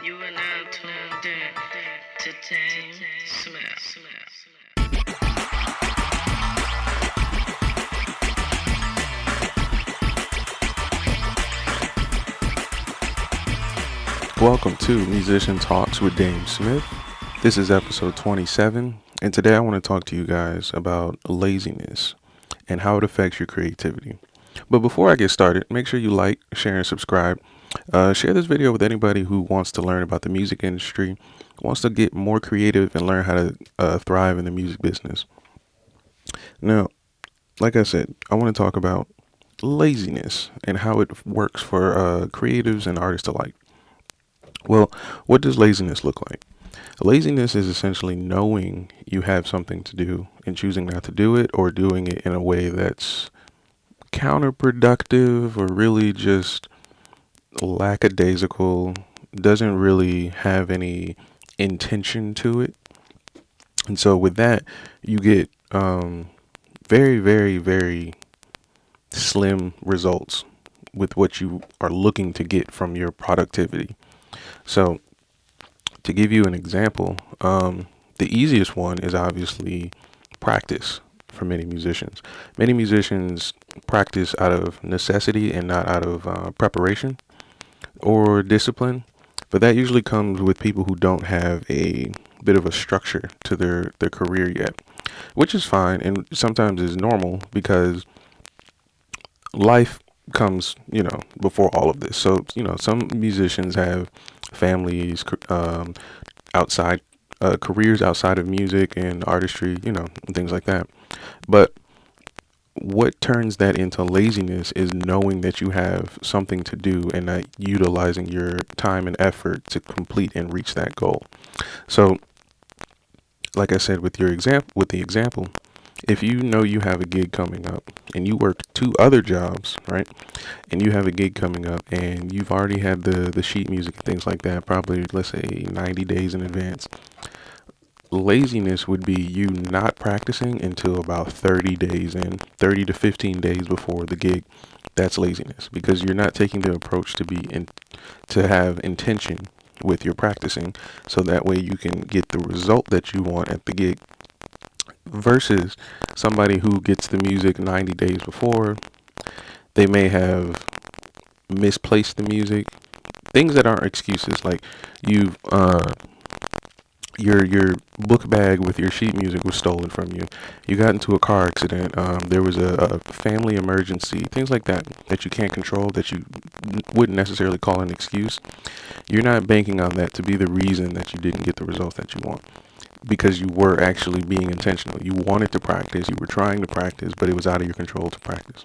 You are now tuned in to DameSmiff. Welcome to Musician Talks with DameSmiff. This is episode 27, and today I want to talk to you guys about laziness and how it affects your creativity. But before I get started, make sure you like, share, and subscribe. Share this video with anybody who wants to learn about the music industry, wants to get more creative and learn how to thrive in the music business. Now, like I said, I want to talk about laziness and how it works for creatives and artists alike. Well, what does laziness look like? Laziness is essentially knowing you have something to do and choosing not to do it, or doing it in a way that's counterproductive or really just lackadaisical, doesn't really have any intention to it. And so with that, you get very, very, very slim results with what you are looking to get from your productivity. So to give you an example, the easiest one is obviously practice for many musicians. Many musicians practice out of necessity and not out of preparation or discipline, but that usually comes with people who don't have a bit of a structure to their career yet, which is fine and sometimes is normal because life comes, before all of this. So, some musicians have families, outside careers outside of music and artistry, and things like that. But what turns that into laziness is knowing that you have something to do and not utilizing your time and effort to complete and reach that goal. So, like I said, with the example, if you know you have a gig coming up and you work 2 other jobs, right? And you have a gig coming up and you've already had the sheet music and things like that, probably let's say 90 days in advance. Laziness would be you not practicing until about 30 days in, 30 to 15 days before the gig. That's laziness because you're not taking the approach to have intention with your practicing, so that way you can get the result that you want at the gig. Versus somebody who gets the music 90 days before, they may have misplaced the music, things that aren't excuses, like you've your book bag with your sheet music was stolen from you. You got into a car accident. There was a family emergency. Things like that you can't control, that you wouldn't necessarily call an excuse. You're not banking on that to be the reason that you didn't get the results that you want, because you were actually being intentional. You wanted to practice. You were trying to practice, but it was out of your control to practice.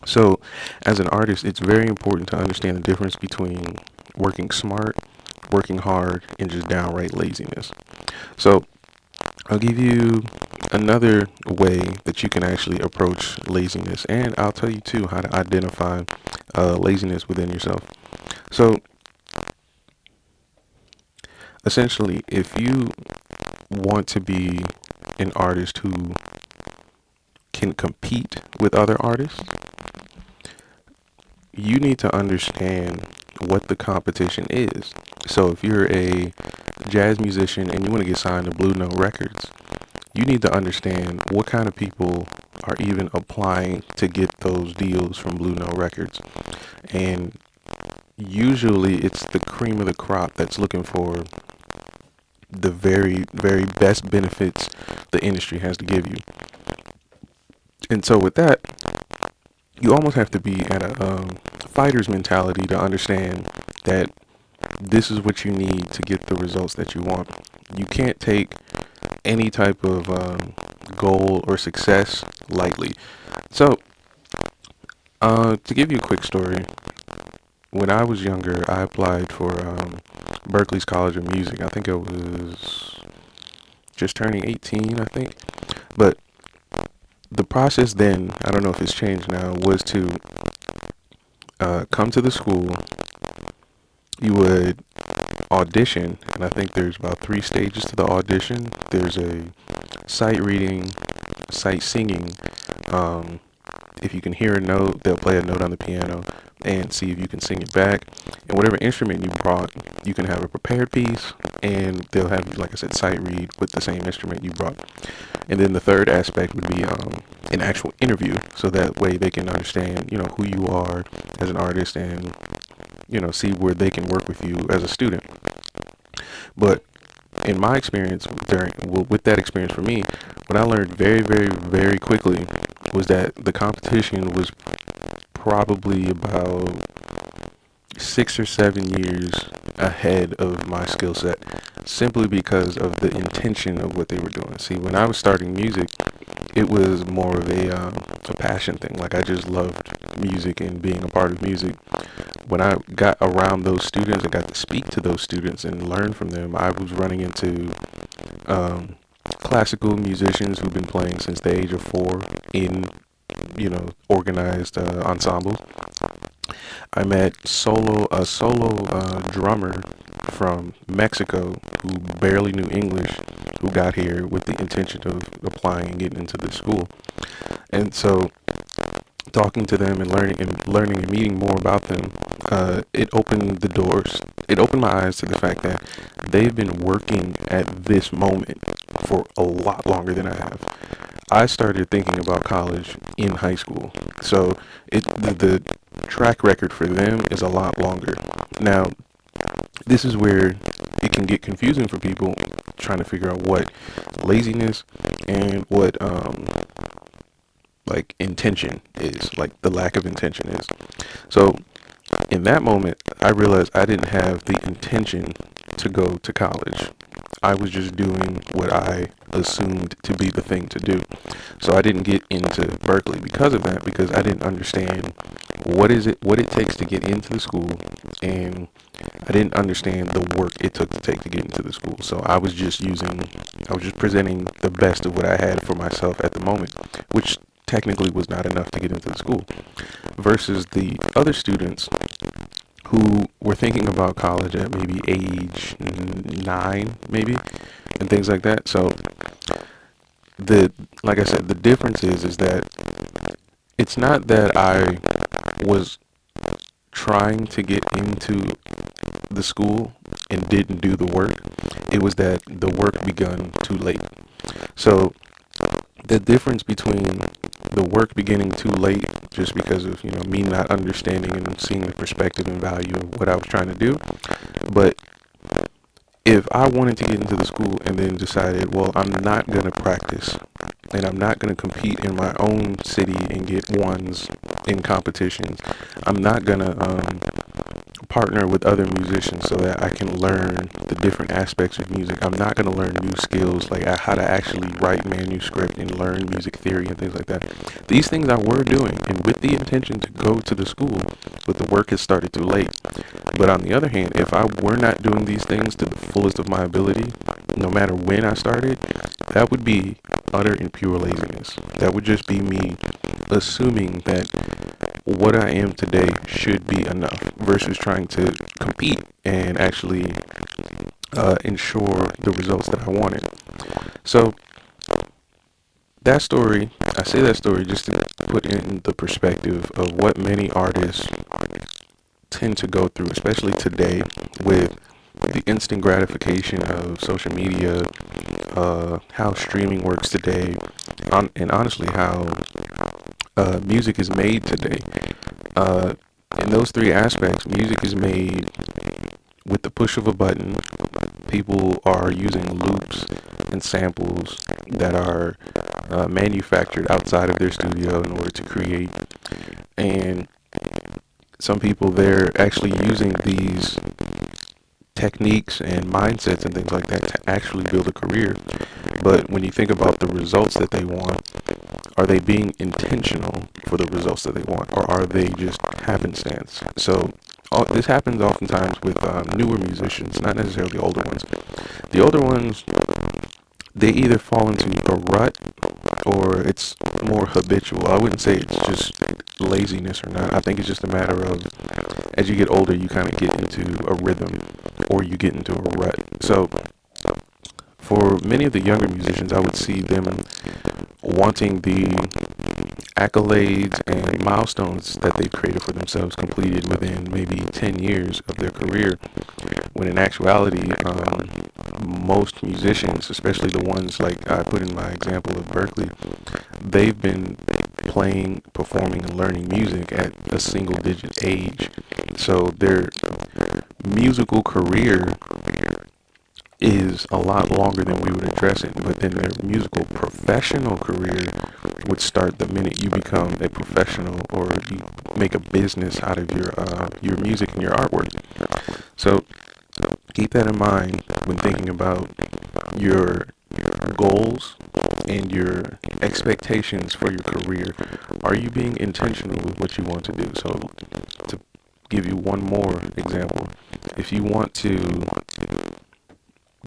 So, as an artist, it's very important to understand the difference between working smart, working hard, and just downright laziness. So, I'll give you another way that you can actually approach laziness, and I'll tell you too how to identify laziness within yourself. So, essentially, if you want to be an artist who can compete with other artists, you need to understand what the competition is. So if you're a jazz musician and you want to get signed to Blue Note Records, you need to understand what kind of people are even applying to get those deals from Blue Note Records. And usually it's the cream of the crop that's looking for the very, very best benefits the industry has to give you. And so with that, you almost have to be at a fighter's mentality to understand that this is what you need to get the results that you want. You can't take any type of goal or success lightly. So, to give you a quick story, when I was younger, I applied for Berklee's College of Music. I think I was just turning 18, I think. But the process then, I don't know if it's changed now, was to come to the school. You would audition, and I think there's about 3 stages to the audition. There's a sight reading, sight singing. If you can hear a note, they'll play a note on the piano. and see if you can sing it back. And whatever instrument you brought, you can have a prepared piece, and they'll have, like I said, sight read with the same instrument you brought. And then the third aspect would be an actual interview, so that way they can understand, who you are as an artist, and see where they can work with you as a student. But in my experience with that experience for me, what I learned very, very, very quickly was that the competition was probably about 6 or 7 years ahead of my skill set, simply because of the intention of what they were doing. See, when I was starting music, it was more of a passion thing. Like, I just loved music and being a part of music. When I got around those students and got to speak to those students and learn from them, I was running into classical musicians who've been playing since the age of 4 in organized ensembles. I met a solo drummer from Mexico who barely knew English, who got here with the intention of applying and getting into the school. And so, talking to them and learning and meeting more about them, it opened the doors. It opened my eyes to the fact that they've been working at this moment for a lot longer than I have. I started thinking about college in high school, so the track record for them is a lot longer. Now, this is where it can get confusing for people trying to figure out what laziness and what like intention is, like the lack of intention is. So in that moment, I realized I didn't have the intention to go to college. I was just doing what I assumed to be the thing to do. So I didn't get into Berkeley because of that, because I didn't understand what it takes to get into the school, and I didn't understand the work it took to get into the school. So I was just presenting the best of what I had for myself at the moment, which technically was not enough to get into the school, versus the other students who were thinking about college at maybe age 9, maybe, and things like that. So like I said, the difference is that it's not that I was trying to get into the school and didn't do the work. It was that the work begun too late. So the difference between the work beginning too late, just because of me not understanding and seeing the perspective and value of what I was trying to do, but if I wanted to get into the school and then decided, well, I'm not going to practice and I'm not going to compete in my own city and get ones in competitions, I'm not going to partner with other musicians so that I can learn the different aspects of music. I'm not going to learn new skills like how to actually write manuscript and learn music theory and things like that. These things I were doing, and with the intention to go to the school, but the work has started too late. But on the other hand, if I were not doing these things to the fullest of my ability, no matter when I started, that would be utter and pure laziness. That would just be me assuming that what I am today should be enough, versus trying to compete and actually ensure the results that I wanted. So that story, I say that story just to put in the perspective of what many artists tend to go through, especially today with the instant gratification of social media, how streaming works today, and honestly how music is made today. In those three aspects, music is made with the push of a button. People are using loops and samples that are manufactured outside of their studio in order to create. And some people, they're actually using these techniques and mindsets and things like that to actually build a career. But when you think about the results that they want, are they being intentional for the results that they want, or are they just happenstance? So this happens oftentimes with newer musicians, not necessarily older ones. The older ones, they either fall into a rut or it's more habitual. I wouldn't say it's just laziness or not. I think it's just a matter of, as you get older, you kind of get into a rhythm or you get into a rut. So for many of the younger musicians, I would see them wanting the accolades and milestones that they've created for themselves completed within maybe 10 years of their career, when in actuality, most musicians, especially the ones like I put in my example of Berkeley, they've been playing, performing, and learning music at a single digit age. So their musical career is a lot longer than we would address it, but then their musical professional career would start the minute you become a professional or you make a business out of your music and your artwork. So keep that in mind when thinking about your goals and your expectations for your career. Are you being intentional with what you want to do? So to give you one more example, if you want to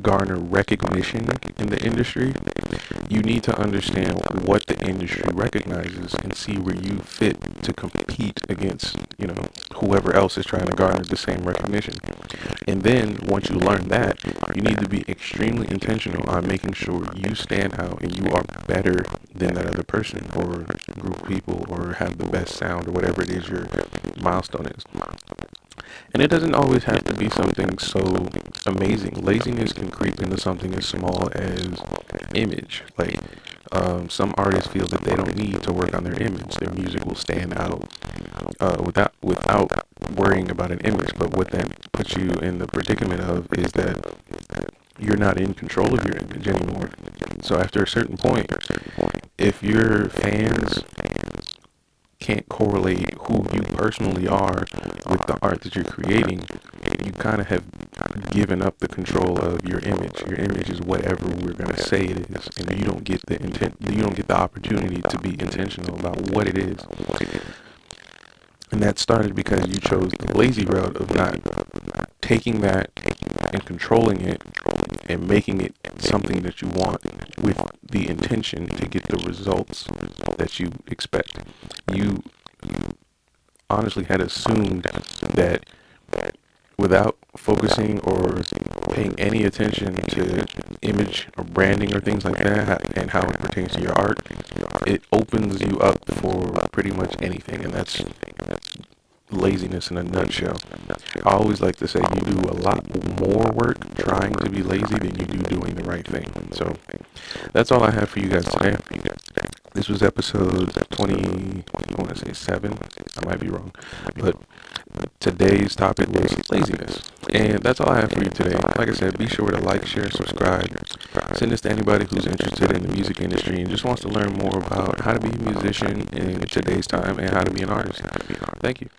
garner recognition in the industry, you need to understand what the industry recognizes and see where you fit to compete against, whoever else is trying to garner the same recognition. And then once you learn that, you need to be extremely intentional on making sure you stand out and you are better than that other person or group of people or have the best sound or whatever it is your milestone is. And it doesn't always have to be something so amazing. Laziness can creep into something as small as image. Like some artists feel that they don't need to work on their image. Their music will stand out without worrying about an image. But what that puts you in the predicament of is that you're not in control of your image anymore. So after a certain point, if your fans can't correlate who you personally are with the art that you're creating, you kind of have given up the control of your image. Your image is whatever we're going to say it is, and you don't get the opportunity to be intentional about what it is. And that started because you chose the lazy route of not taking that and controlling it and making it something that you want with the intention to get the results that you expect. You honestly had assumed that without focusing or paying any attention to image or branding or things like that and how it pertains to your art, it opens you up for pretty much anything, and that's laziness in a nutshell. I always like to say you do a lot more work trying to be lazy than you do doing the right thing. So that's all I have for you guys today. This was episode 20, I want to say 7. I might be wrong. But today's topic was laziness. And that's all I have for you today. Like I said, be sure to like, share, subscribe. Send this to anybody who's interested in the music industry and just wants to learn more about how to be a musician in today's time and how to be an artist. Thank you.